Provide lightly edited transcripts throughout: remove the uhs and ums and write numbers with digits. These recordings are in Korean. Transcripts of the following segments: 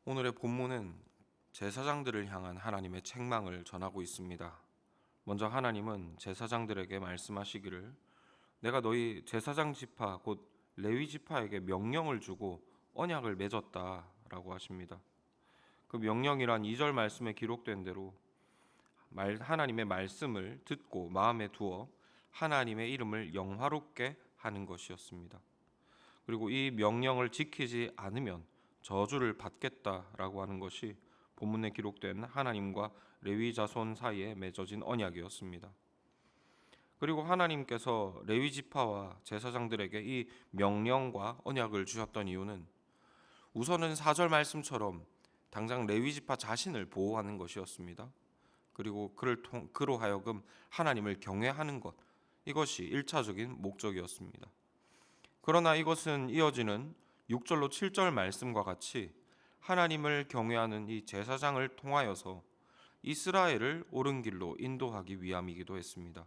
오늘의 본문은 제사장들을 향한 하나님의 책망을 전하고 있습니다. 먼저 하나님은 제사장들에게 말씀하시기를 내가 너희 제사장 지파 곧 레위 지파에게 명령을 주고 언약을 맺었다라고 하십니다. 그 명령이란 2절 말씀에 기록된 대로 하나님의 말씀을 듣고 마음에 두어 하나님의 이름을 영화롭게 하는 것이었습니다. 그리고 이 명령을 지키지 않으면 저주를 받겠다라고 하는 것이 본문에 기록된 하나님과 레위 자손 사이에 맺어진 언약이었습니다. 그리고 하나님께서 레위 지파와 제사장들에게 이 명령과 언약을 주셨던 이유는 우선은 4절 말씀처럼 당장 레위 지파 자신을 보호하는 것이었습니다. 그리고 그로 하여금 하나님을 경외하는 것, 이것이 1차적인 목적이었습니다. 그러나 이것은 이어지는 6절로 7절 말씀과 같이 하나님을 경외하는 이 제사장을 통하여서 이스라엘을 옳은 길로 인도하기 위함이기도 했습니다.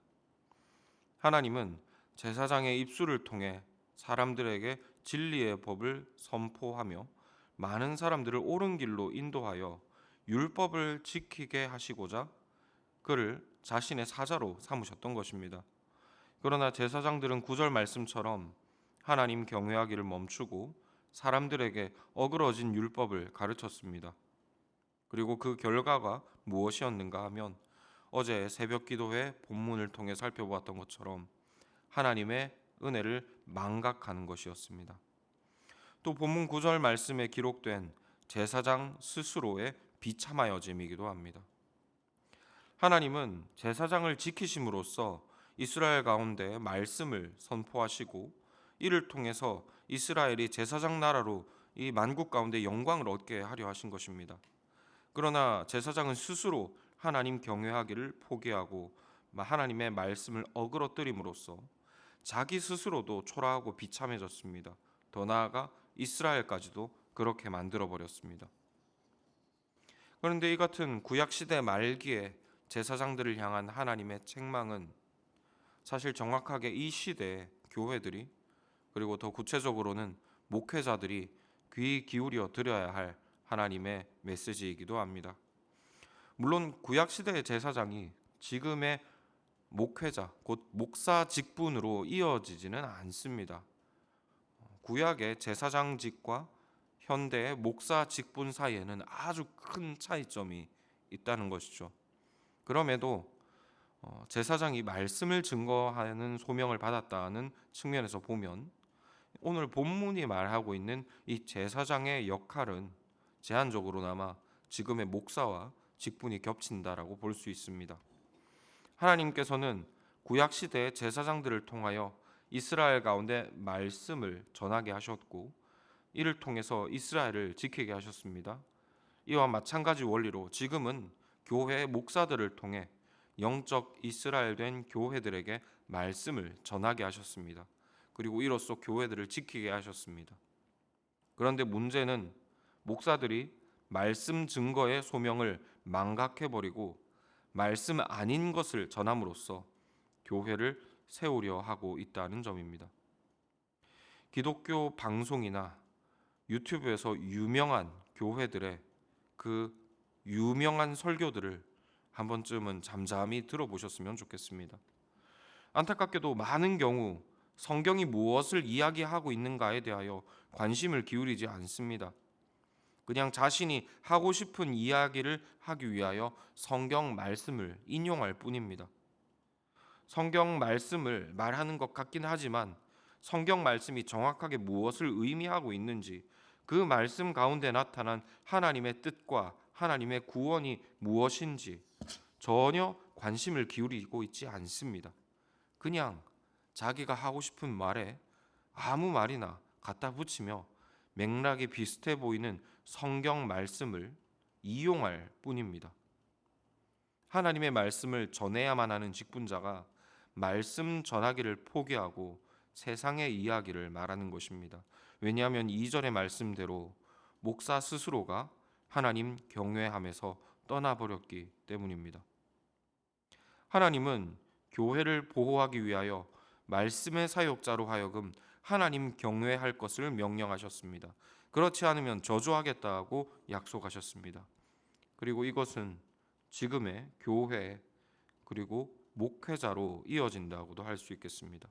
하나님은 제사장의 입술을 통해 사람들에게 진리의 법을 선포하며 많은 사람들을 옳은 길로 인도하여 율법을 지키게 하시고자 그를 자신의 사자로 삼으셨던 것입니다. 그러나 제사장들은 9절 말씀처럼 하나님 경외하기를 멈추고 사람들에게 어그러진 율법을 가르쳤습니다. 그리고 그 결과가 무엇이었는가 하면 어제 새벽 기도회 본문을 통해 살펴보았던 것처럼 하나님의 은혜를 망각하는 것이었습니다. 또 본문 9절 말씀에 기록된 제사장 스스로의 비참하여짐이기도 합니다. 하나님은 제사장을 지키심으로써 이스라엘 가운데 말씀을 선포하시고 이를 통해서 이스라엘이 제사장 나라로 이 만국 가운데 영광을 얻게 하려 하신 것입니다. 그러나 제사장은 스스로 하나님 경외하기를 포기하고 하나님의 말씀을 어그러뜨림으로써 자기 스스로도 초라하고 비참해졌습니다. 더 나아가 이스라엘까지도 그렇게 만들어 버렸습니다. 그런데 이 같은 구약시대 말기에 제사장들을 향한 하나님의 책망은 사실 정확하게 이 시대의 교회들이, 그리고 더 구체적으로는 목회자들이 귀 기울여 들어야 할 하나님의 메시지이기도 합니다. 물론 구약시대의 제사장이 지금의 목회자, 곧 목사 직분으로 이어지지는 않습니다. 구약의 제사장직과 현대의 목사 직분 사이에는 아주 큰 차이점이 있다는 것이죠. 그럼에도 제사장이 말씀을 증거하는 소명을 받았다는 측면에서 보면 오늘 본문이 말하고 있는 이 제사장의 역할은 제한적으로나마 지금의 목사와 직분이 겹친다라고 볼 수 있습니다. 하나님께서는 구약 시대의 제사장들을 통하여 이스라엘 가운데 말씀을 전하게 하셨고 이를 통해서 이스라엘을 지키게 하셨습니다. 이와 마찬가지 원리로 지금은 교회 목사들을 통해 영적 이스라엘 된 교회들에게 말씀을 전하게 하셨습니다. 그리고 이로써 교회들을 지키게 하셨습니다. 그런데 문제는 목사들이 말씀 증거의 소명을 망각해버리고 말씀 아닌 것을 전함으로써 교회를 세우려 하고 있다는 점입니다. 기독교 방송이나 유튜브에서 유명한 교회들의 그 유명한 설교들을 한 번쯤은 잠잠히 들어보셨으면 좋겠습니다. 안타깝게도 많은 경우 성경이 무엇을 이야기하고 있는가에 대하여 관심을 기울이지 않습니다. 그냥 자신이 하고 싶은 이야기를 하기 위하여 성경 말씀을 인용할 뿐입니다. 성경 말씀을 말하는 것 같긴 하지만 성경 말씀이 정확하게 무엇을 의미하고 있는지, 그 말씀 가운데 나타난 하나님의 뜻과 하나님의 구원이 무엇인지 전혀 관심을 기울이고 있지 않습니다. 그냥 자기가 하고 싶은 말에 아무 말이나 갖다 붙이며 맥락이 비슷해 보이는 성경 말씀을 이용할 뿐입니다. 하나님의 말씀을 전해야만 하는 직분자가 말씀 전하기를 포기하고 세상의 이야기를 말하는 것입니다. 왜냐하면 2절의 말씀대로 목사 스스로가 하나님 경외함에서 떠나버렸기 때문입니다. 하나님은 교회를 보호하기 위하여 말씀의 사역자로 하여금 하나님 경외할 것을 명령하셨습니다. 그렇지 않으면 저주하겠다고 약속하셨습니다. 그리고 이것은 지금의 교회 그리고 목회자로 이어진다고도 할 수 있겠습니다.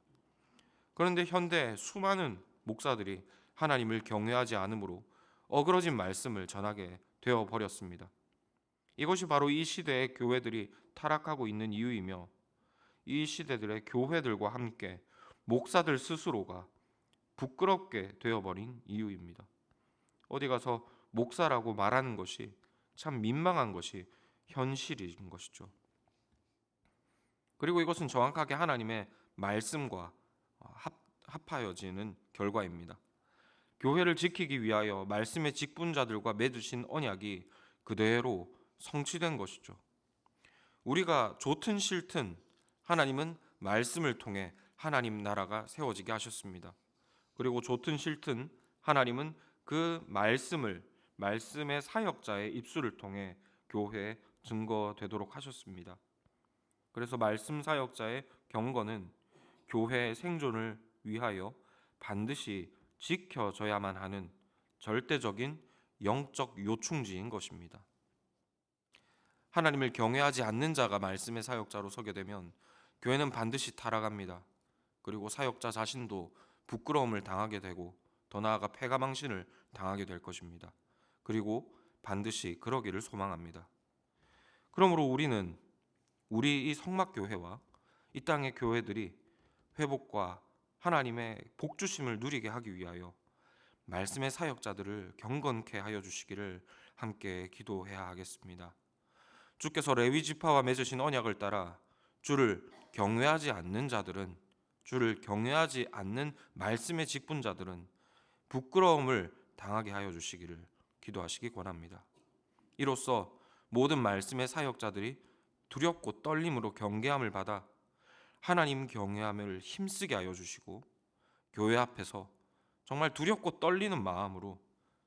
그런데 현대 수많은 목사들이 하나님을 경외하지 않으므로 어그러진 말씀을 전하게 되어 버렸습니다. 이것이 바로 이 시대의 교회들이 타락하고 있는 이유이며 이 시대들의 교회들과 함께 목사들 스스로가 부끄럽게 되어버린 이유입니다. 어디 가서 목사라고 말하는 것이 참 민망한 것이 현실인 것이죠. 그리고 이것은 정확하게 하나님의 말씀과 합하여지는 결과입니다. 교회를 지키기 위하여 말씀의 직분자들과 맺으신 언약이 그대로 성취된 것이죠. 우리가 좋든 싫든 하나님은 말씀을 통해 하나님 나라가 세워지게 하셨습니다. 그리고 좋든 싫든 하나님은 그 말씀의 사역자의 입술을 통해 교회에 증거되도록 하셨습니다. 그래서 말씀 사역자의 경건은 교회의 생존을 위하여 반드시 지켜져야만 하는 절대적인 영적 요충지인 것입니다. 하나님을 경외하지 않는 자가 말씀의 사역자로 서게 되면 교회는 반드시 타락합니다. 그리고 사역자 자신도 부끄러움을 당하게 되고 더 나아가 패가망신을 당하게 될 것입니다. 그리고 반드시 그러기를 소망합니다. 그러므로 우리 이 성막교회와 이 땅의 교회들이 회복과 하나님의 복주심을 누리게 하기 위하여 말씀의 사역자들을 경건케 하여 주시기를 함께 기도해야 하겠습니다. 주께서 레위 지파와 맺으신 언약을 따라 주를 경외하지 않는 자들은, 주를 경외하지 않는 말씀의 직분자들은 부끄러움을 당하게 하여 주시기를 기도하시기 권합니다. 이로써 모든 말씀의 사역자들이 두렵고 떨림으로 경계함을 받아 하나님 경외함을 힘쓰게 하여 주시고 교회 앞에서 정말 두렵고 떨리는 마음으로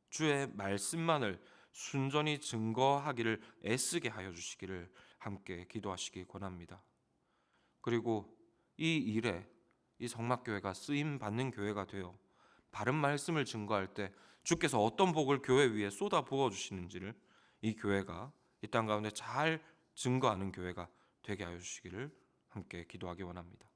주의 말씀만을 순전히 증거하기를 애쓰게 하여 주시기를 함께 기도하시기 권합니다. 그리고 이 일에 이 성막교회가 쓰임 받는 교회가 되어 바른 말씀을 증거할 때 주께서 어떤 복을 교회 위에 쏟아 부어 주시는지를 이 교회가 이 땅 가운데 잘 증거하는 교회가 되게 하여 주시기를 함께 기도하기 원합니다.